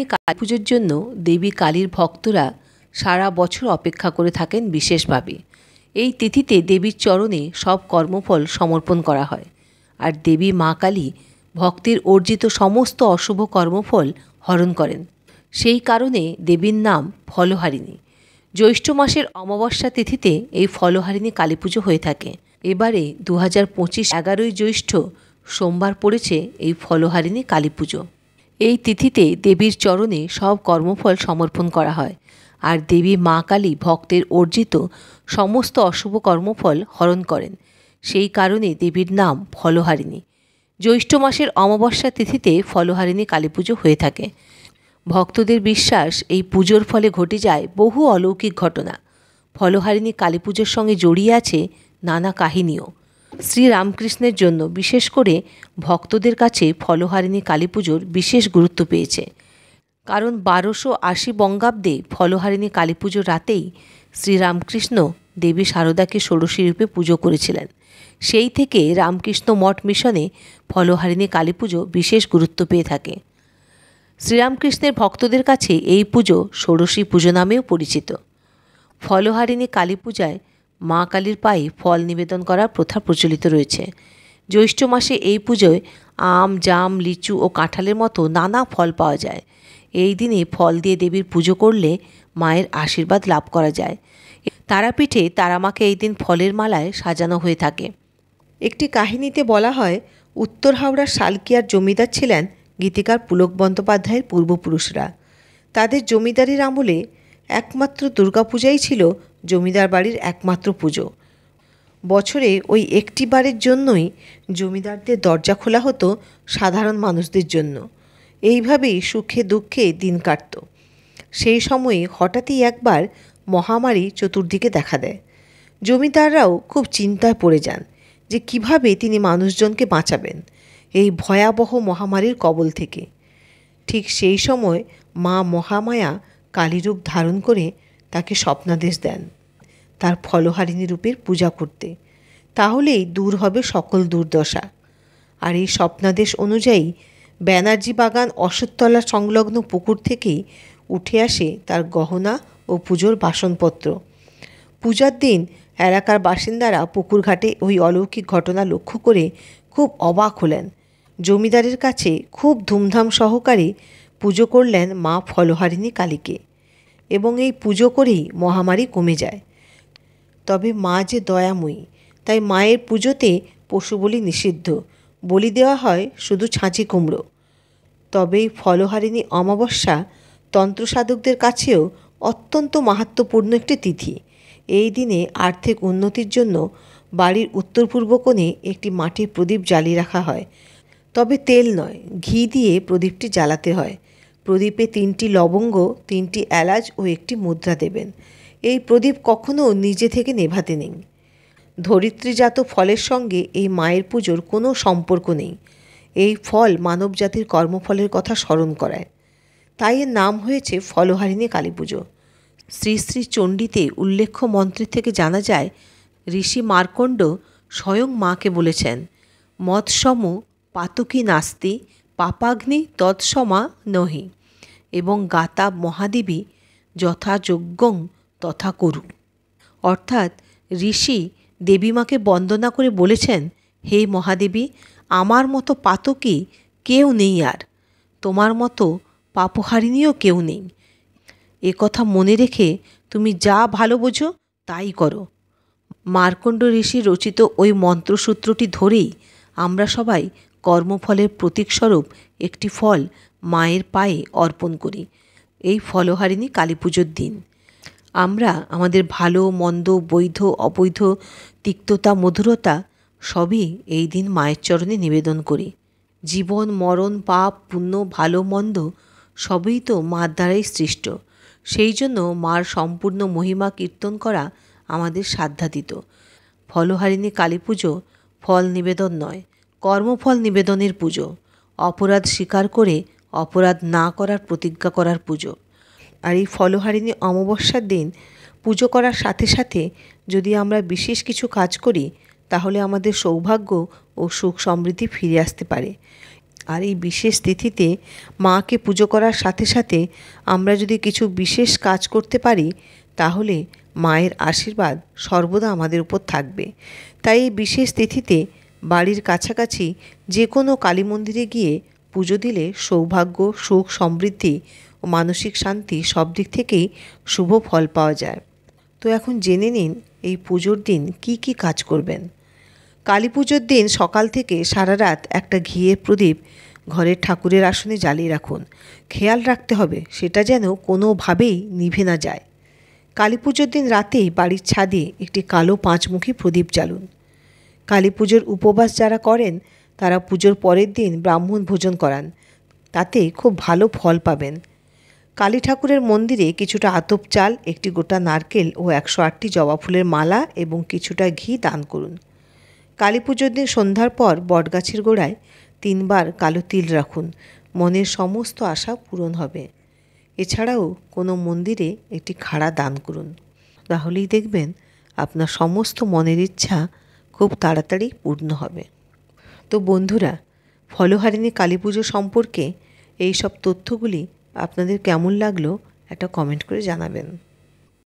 কালী পুজোর জন্য দেবী কালীর ভক্তরা সারা বছর অপেক্ষা করে থাকেন বিশেষভাবে। এই তিথিতে দেবীর চরণে সব কর্মফল সমর্পণ করা হয়, আর দেবী মা কালী ভক্তের অর্জিত সমস্ত অশুভ কর্মফল হরণ করেন। সেই কারণে দেবীর নাম ফলহারিণী। জ্যৈষ্ঠ মাসের অমাবস্যা তিথিতে এই ফলহারিণী কালী পুজো হয়ে থাকে। এবারে 2025 11ই জ্যৈষ্ঠ সোমবার পড়েছে এই ফলহারিণী কালী পুজো। এই তিথিতে দেবীর চরণে সব কর্মফল সমর্পণ করা হয়, আর দেবী মা কালী ভক্তের অর্জিত সমস্ত অশুভ কর্মফল হরণ করেন। সেই কারণে দেবীর নাম ফলহারিণী। জ্যৈষ্ঠ মাসের অমাবস্যা তিথিতে ফলহারিণী কালী পুজো হয়ে থাকে। ভক্তদের বিশ্বাস, এই পুজোর ফলে ঘটে যায় বহু অলৌকিক ঘটনা। ফলহারিণী কালী পুজোর সঙ্গে জড়িয়ে আছে নানা কাহিনীও। শ্রীরামকৃষ্ণের জন্য বিশেষ করে ভক্তদের কাছে ফলহারিণী কালী পুজোর বিশেষ গুরুত্ব পেয়েছে। কারণ 1280 বঙ্গাব্দে ফলহারিণী কালী পুজোর রাতেই শ্রীরামকৃষ্ণ দেবী শারদাকে ষোড়শী রূপে পুজো করেছিলেন। সেই থেকে রামকৃষ্ণ মঠ মিশনে ফলহারিণী কালী পুজো বিশেষ গুরুত্ব পেয়ে থাকে। শ্রীরামকৃষ্ণের ভক্তদের কাছে এই পুজো ষোড়শী পুজো নামেও পরিচিত। ফলহারিণী কালী পূজায় মা কালীর পায়ে ফল নিবেদন করার প্রথা প্রচলিত রয়েছে। জ্যৈষ্ঠ মাসে এই পুজোয় আম, জাম, লিচু ও কাঁঠালের মতো নানা ফল পাওয়া যায়। এই দিনে ফল দিয়ে দেবীর পুজো করলে মায়ের আশীর্বাদ লাভ করা যায়। তারাপীঠে তারামাকে এই দিন ফলের মালায় সাজানো হয়ে থাকে। একটি কাহিনীতে বলা হয়, উত্তর হাওড়ার শালকিয়ার জমিদার ছিলেন গীতিকার পুলক বন্দ্যোপাধ্যায়ের পূর্বপুরুষরা। তাদের জমিদারির আমলে একমাত্র দুর্গাপূজাই ছিল জমিদার বাড়ির একমাত্র পুজো। বছরে ওই একটি বারের জন্যই জমিদারদের দরজা খোলা হতো সাধারণ মানুষদের জন্য। এইভাবেই সুখে দুঃখে দিন কাটত। সেই সময়ে হঠাৎই একবার মহামারী চতুর্দিকে দেখা দেয়। জমিদাররাও খুব চিন্তায় পড়ে যান যে কিভাবে তিনি মানুষজনকে বাঁচাবেন এই ভয়াবহ মহামারীর কবল থেকে। ঠিক সেই সময় মা মহামায়া কালীরূপ ধারণ করে তাকে স্বপ্নাদেশ দেন তার ফলহারিণী রূপের পূজা করতে, তাহলেই দূর হবে সকল দুর্দশা। আর এই স্বপ্নাদেশ অনুযায়ী ব্যানার্জি বাগান অশ্বত্থতলা সংলগ্ন পুকুর থেকেই উঠে আসে তার গহনা ও পুজোর বাসনপত্র। পূজার দিন এলাকার বাসিন্দারা পুকুর ঘাটে ওই অলৌকিক ঘটনা লক্ষ্য করে খুব অবাক হলেন। জমিদারের কাছে খুব ধুমধাম সহকারে পুজো করলেন মা ফলহারিণী কালীকে, এবং এই পুজো করেই মহামারী কমে যায়। তবে মা যে দয়াময়ী, তাই মায়ের পুজোতে পশু বলি নিষিদ্ধ, বলি দেওয়া হয় শুধু ছাঁচি কুমড়ো। তবে এই ফলহারিণী অমাবস্যা তন্ত্রসাধকদের কাছেও অত্যন্ত মাহাত্ম্যপূর্ণ একটি তিথি। এই দিনে আর্থিক উন্নতির জন্য বাড়ির উত্তর পূর্ব কোণে একটি মাটির প্রদীপ জ্বালিয়ে রাখা হয়। তবে তেল নয়, ঘি দিয়ে প্রদীপটি জ্বালাতে হয়। প্রদীপে 3টি লবঙ্গ, 3টি এলাচ ও একটি মুদ্রা দেবেন। এই প্রদীপ কখনো নিজে থেকে নেভাতে নেই। ধরিত্রীজাত ফলের সঙ্গে এই মায়ের পুজোর কোনো সম্পর্ক নেই। এই ফল মানবজাতির কর্মফলের কথা স্মরণ করায়, তাই এর নাম হয়েছে ফলহারিণী কালী পুজো। শ্রী শ্রী চণ্ডীতে উল্লেখ্য মন্ত্রের থেকে জানা যায়, ঋষি মার্কণ্ড স্বয়ং মাকে বলেছেন, মৎসম পাতকী নাস্তি পাপাগ্নি তৎসমা নহি, এবং গাতা মহাদেবী যথাযোগ্যং তথা করু। অর্থাৎ ঋষি দেবীমাকে বন্দনা করে বলেছেন, হে মহাদেবী, আমার মতো পাতকী কেউ নেই, আর তোমার মতো পাপহারিণীও কেউ নেই। এ কথা মনে রেখে তুমি যা ভালো বোঝো তাই করো। মার্কণ্ড ঋষি রচিত ওই মন্ত্রসূত্রটি ধরেই আমরা সবাই কর্মফলের প্রতীকস্বরূপ একটি ফল মায়ের পায়ে অর্পণ করি এই ফলহারিণী কালী পুজোর দিন। আমরা আমাদের ভালো মন্দ, বৈধ অবৈধ, তিক্ততা মধুরতা সবই এই দিন মায়ের চরণে নিবেদন করি। জীবন মরণ, পাপ পুণ্য, ভালো মন্দ সবই তো মার দ্বারাই সৃষ্ট। সেই জন্য মার সম্পূর্ণ মহিমা কীর্তন করা আমাদের সাধ্যাতীত। ফলহারিণী কালী পুজো ফল নিবেদন নয়, কর্মফল নিবেদনের পুজো। অপরাধ স্বীকার করে অপরাধ না করার প্রতিজ্ঞা করার পুজো। আর এই ফলহারিণী অমাবস্যার দিন পুজো করার সাথে সাথে যদি আমরা বিশেষ কিছু কাজ করি, তাহলে আমাদের সৌভাগ্য ও সুখ সমৃদ্ধি ফিরে আসতে পারে। আর এই বিশেষ তিথিতে মাকে পুজো করার সাথে সাথে আমরা যদি কিছু বিশেষ কাজ করতে পারি তাহলে মায়ের আশীর্বাদ সর্বদা আমাদের উপর থাকবে। তাই এই বিশেষ তিথিতে বাড়ির কাছাকাছি যে কোনো কালী মন্দিরে গিয়ে পুজো দিলে সৌভাগ্য, সুখ, সমৃদ্ধি ও মানসিক শান্তি সব দিক থেকেই শুভ ফল পাওয়া যায়। তো এখন জেনে নিন এই পুজোর দিন কি কি কাজ করবেন। কালী পুজোর দিন সকাল থেকে সারা রাত একটা ঘিয়ের প্রদীপ ঘরের ঠাকুরের আসনে জ্বালিয়ে রাখুন। খেয়াল রাখতে হবে সেটা যেন কোনোভাবেই নিভে না যায়। কালী পুজোর দিন রাতেই বাড়ির ছাদে একটি কালো পাঁচমুখী প্রদীপ জ্বালুন। কালী পুজোর উপবাস যারা করেন তারা পুজোর পরের দিন ব্রাহ্মণ ভোজন করান, তাতে খুব ভালো ফল পাবেন। কালী ঠাকুরের মন্দিরে কিছুটা আতপ চাল, একটি গোটা নারকেল ও 108টি জবা ফুলের মালা এবং কিছুটা ঘি দান করুন। কালী পুজোর দিন সন্ধ্যার পর বটগাছের গোড়ায় 3 বার কালো তিল রাখুন, মনের সমস্ত আশা পূরণ হবে। এছাড়াও কোনো মন্দিরে একটি খাড়া দান করুন, তাহলেই দেখবেন আপনার সমস্ত মনের ইচ্ছা খুব তাড়াতাড়ি পূর্ণ হবে। তো বন্ধুরা, ফলহারিণী কালী পুজো সম্পর্কে এই সব তথ্যগুলি আপনাদের কেমন লাগলো একটা কমেন্ট করে জানাবেন।